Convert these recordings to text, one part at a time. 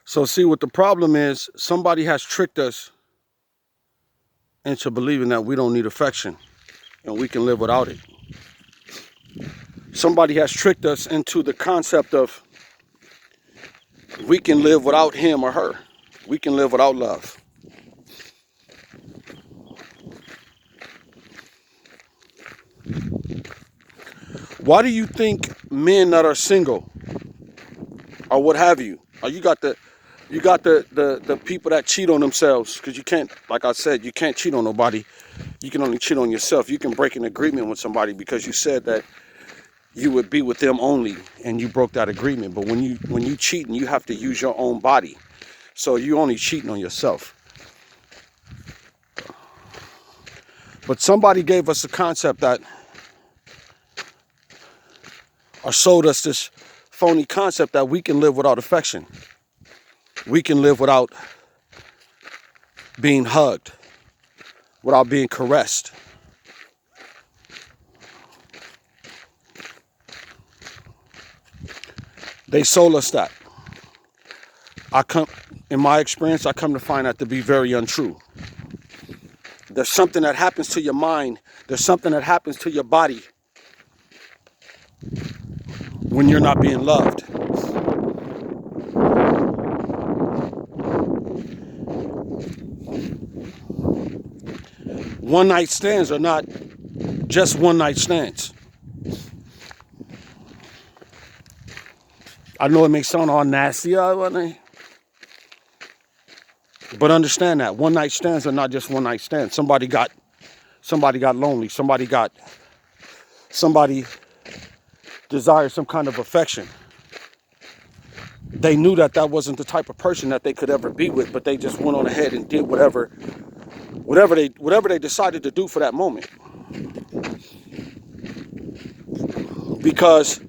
So see what the problem is, somebody has tricked us into believing that we don't need affection and we can live without it. Somebody has tricked us into the concept of we can live without him or her. We can live without love. Why do you think men that are single or what have you, or you got the people that cheat on themselves, because you can't, like I said, you can't cheat on nobody. You can only cheat on yourself. You can break an agreement with somebody because you said that you would be with them only and you broke that agreement. But when you cheating, you have to use your own body. So you only cheating on yourself. But somebody gave us a concept that, or sold us this phony concept that we can live without affection. We can live without being hugged, without being caressed. They sold us that. In my experience, I come to find that to be very untrue. There's something that happens to your mind. There's something that happens to your body when you're not being loved. One night stands are not just one night stands. I know it may sound all nasty, but understand that one night stands are not just one night stands. Somebody got lonely. Somebody desired some kind of affection. They knew that wasn't the type of person that they could ever be with, but they just went on ahead and did whatever they decided to do for that moment. Because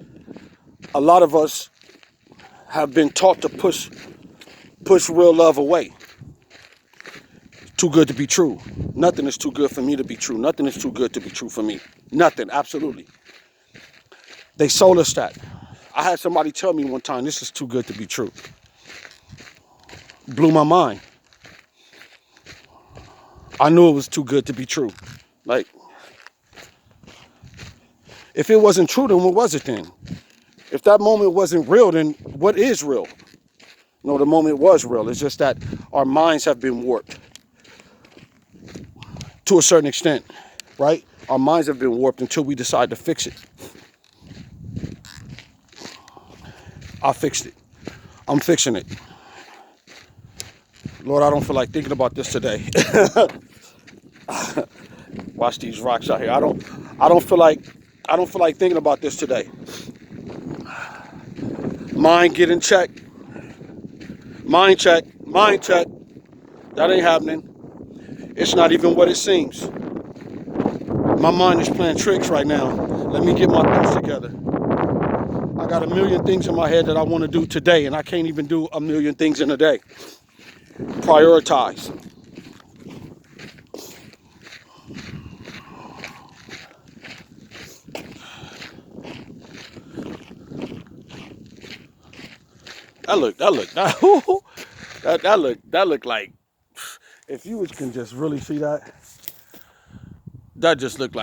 a lot of us have been taught to push real love away. Too good to be true. Nothing is too good for me to be true. Nothing is too good to be true for me. Nothing, absolutely. They sold us that. I had somebody tell me one time, this is too good to be true. Blew my mind. I knew it was too good to be true. Like, if it wasn't true, then what was it then? If that moment wasn't real, then what is real? No, the moment was real. It's just that our minds have been warped to a certain extent, right? Our minds have been warped until we decide to fix it. I fixed it. I'm fixing it. Lord, I don't feel like thinking about this today. Watch these rocks out here. I don't feel like thinking about this today. Mind get in check. Mind check. That ain't happening. It's not even what it seems. My mind is playing tricks right now. Let me get my thoughts together. I got a million things in my head that I want to do today, and I can't even do a million things in a day. Prioritize. That looked like, if you can just really see that, that looked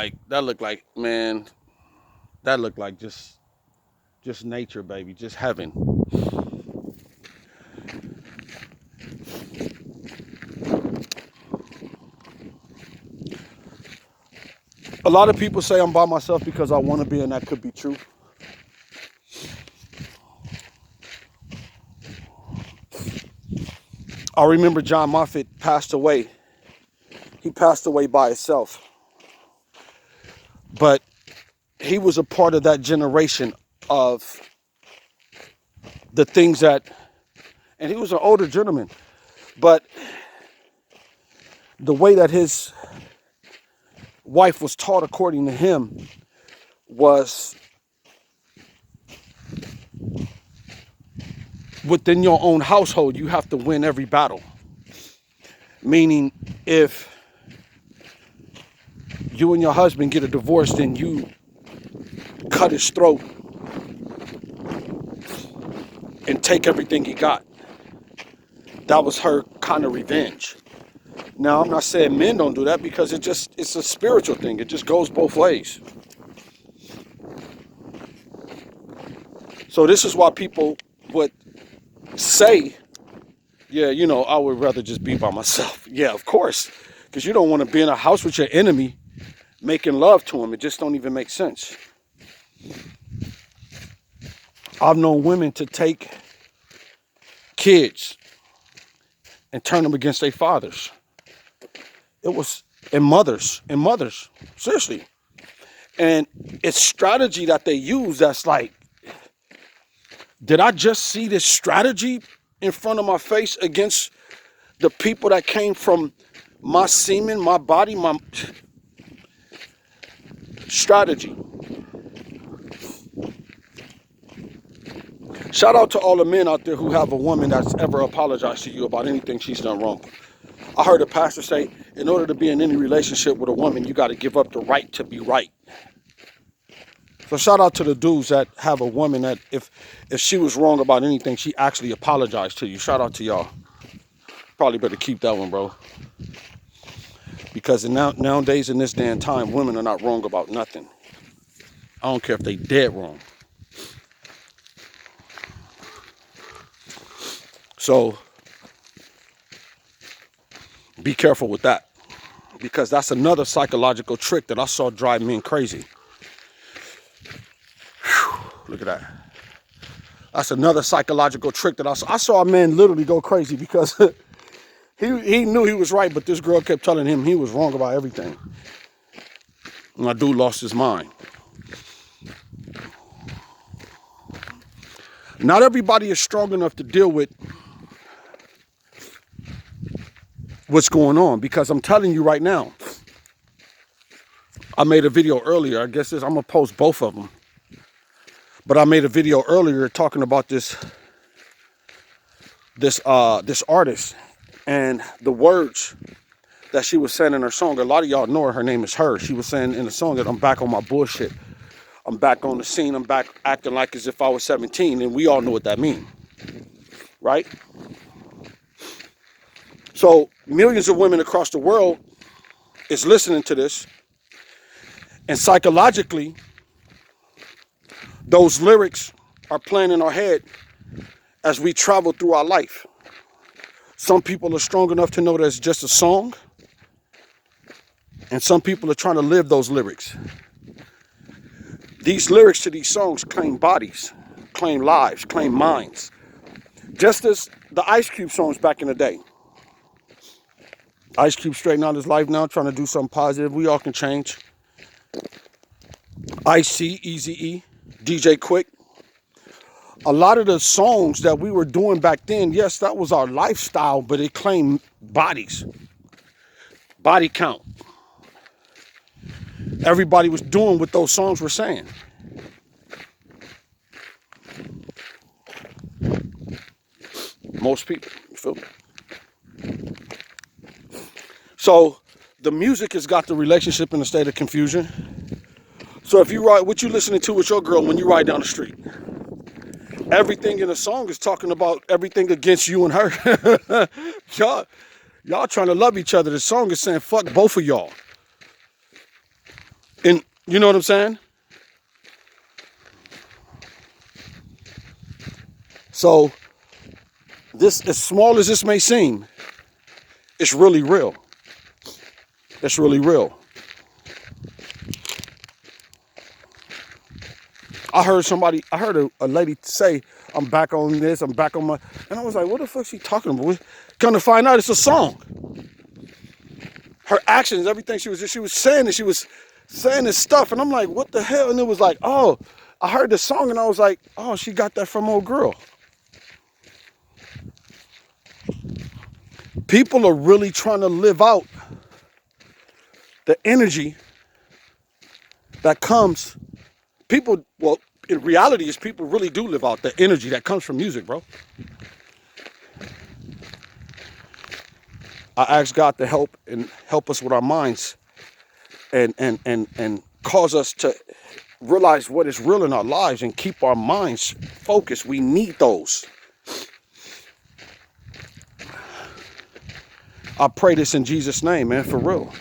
like, man, that looked like just nature, baby, just heaven. A lot of people say I'm by myself because I want to be, and that could be true. I remember John Moffat passed away. He passed away by himself. But he was a part of that generation of the things that, and he was an older gentleman, but the way that his wife was taught, according to him, was within your own household, you have to win every battle. Meaning, if you and your husband get a divorce, then you cut his throat and take everything he got. That was her kind of revenge. Now, I'm not saying men don't do that because it's a spiritual thing. It just goes both ways. So this is why people would say, yeah, you know, I would rather just be by myself. Yeah, of course. Because you don't want to be in a house with your enemy making love to him. It just don't even make sense. I've known women to take kids and turn them against their fathers. It was, and mothers, seriously. And it's strategy that they use that's like, did I just see this strategy in front of my face against the people that came from my semen, my body, my strategy? Shout out to all the men out there who have a woman that's ever apologized to you about anything she's done wrong. I heard a pastor say, in order to be in any relationship with a woman, you got to give up the right to be right. So shout out to the dudes that have a woman that if she was wrong about anything, she actually apologized to you. Shout out to y'all. Probably better keep that one, bro. Because nowadays in this day and time, women are not wrong about nothing. I don't care if they dead wrong. So be careful with that. Because that's another psychological trick that I saw drive men crazy. Look at that. That's another psychological trick that I saw a man literally go crazy because he knew he was right, but this girl kept telling him he was wrong about everything. And my dude lost his mind. Not everybody is strong enough to deal with what's going on, because I'm telling you right now, I made a video earlier. I guess I'm going to post both of them. But I made a video earlier talking about this artist and the words that she was saying in her song. A lot of y'all know her. Her name is Her. She was saying in the song that I'm back on my bullshit. I'm back on the scene. I'm back acting like as if I was 17. And we all know what that means. Right? So millions of women across the world is listening to this. And psychologically, those lyrics are playing in our head as we travel through our life. Some people are strong enough to know that it's just a song. And some people are trying to live those lyrics. These lyrics to these songs claim bodies, claim lives, claim minds. Just as the Ice Cube songs back in the day. Ice Cube straightening out his life now, trying to do something positive. We all can change. Ice-T, Eazy-E, DJ Quick. A lot of the songs that we were doing back then, yes, that was our lifestyle, but it claimed bodies. Body count. Everybody was doing what those songs were saying. Most people, you feel me? So the music has got the relationship in a state of confusion. So if you ride, what you listening to with your girl when you ride down the street? Everything in the song is talking about everything against you and her. y'all trying to love each other. The song is saying fuck both of y'all. And you know what I'm saying? So this, as small as this may seem, it's really real. It's really real. I heard a lady say, I'm back on this, I'm back on my, and I was like, what the fuck is she talking about? Come to find out, it's a song. Her actions, everything she was saying, and she was saying this stuff, and I'm like, what the hell? And it was like, oh, I heard the song, and I was like, oh, she got that from old girl. People are really trying to live out the energy that comes. People, well, in reality, is people really do live out the energy that comes from music, bro. I ask God to help us with our minds and cause us to realize what is real in our lives and keep our minds focused. We need those. I pray this in Jesus' name, man, for real.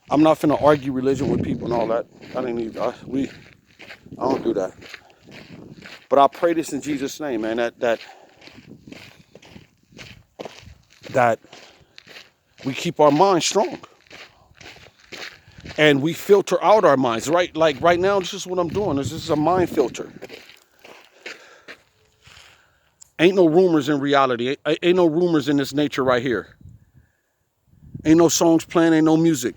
I'm not finna argue religion with people and all that. I didn't even, I don't do that. But I pray this in Jesus' name, man, that we keep our minds strong. And we filter out our minds, right? Like right now, this is what I'm doing. This is a mind filter. Ain't no rumors in reality. Ain't no rumors in this nature right here. Ain't no songs playing, ain't no music.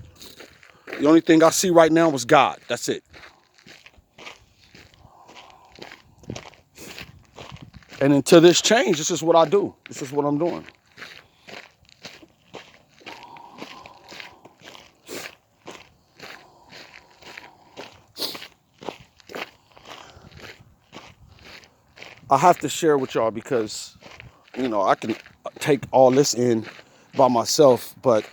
The only thing I see right now is God. That's it. And until this change, this is what I do. This is what I'm doing. I have to share with y'all because, you know, I can take all this in by myself, but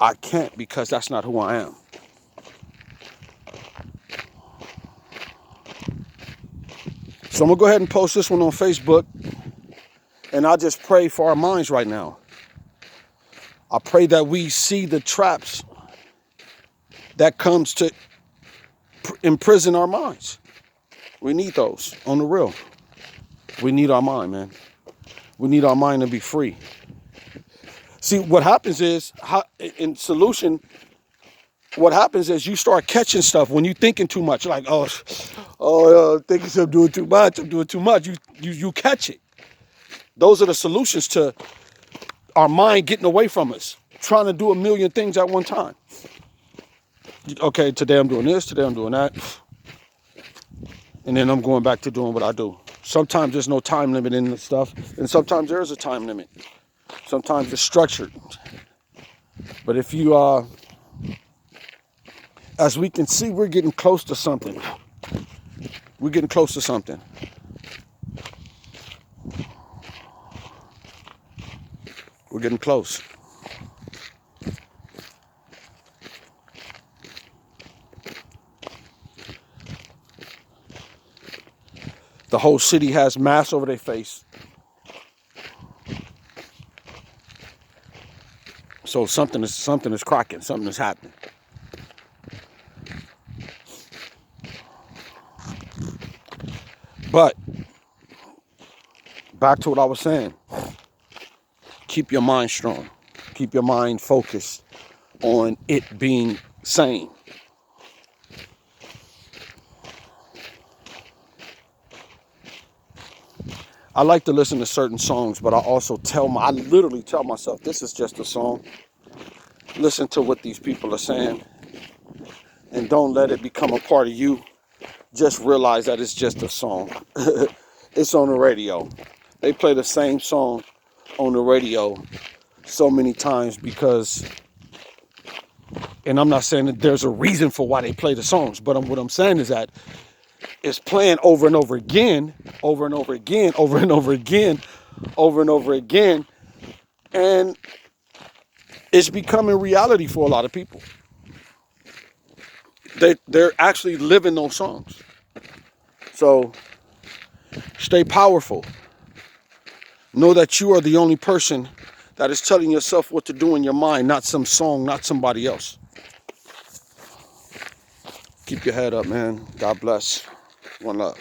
I can't because that's not who I am. So I'm going to go ahead and post this one on Facebook, and I just pray for our minds right now. I pray that we see the traps that comes to imprison our minds. We need those on the real. We need our mind, man. We need our mind to be free. See, what happens is, in solution, what happens is you start catching stuff when you're thinking too much. Like, thinking I'm doing too much. I'm doing too much. You catch it. Those are the solutions to our mind getting away from us, trying to do a million things at one time. Okay, today I'm doing this. Today I'm doing that. And then I'm going back to doing what I do. Sometimes there's no time limit in the stuff. And sometimes there is a time limit. Sometimes it's structured. But if you, as we can see, we're getting close to something. We're getting close to something. We're getting close. The whole city has masks over their face. So something is cracking. Something is happening. But back to what I was saying. Keep your mind strong. Keep your mind focused on it being sane. I like to listen to certain songs, but I literally tell myself, this is just a song. Listen to what these people are saying and don't let it become a part of you. Just realize that it's just a song. It's on the radio. They play the same song on the radio so many times because, and I'm not saying that there's a reason for why they play the songs, but what I'm saying is that it's playing over and over again, over and over again, over and over again, over and over again. And it's becoming reality for a lot of people. They're actually living those songs. So stay powerful. Know that you are the only person that is telling yourself what to do in your mind, not some song, not somebody else. Keep your head up, man. God bless. One love.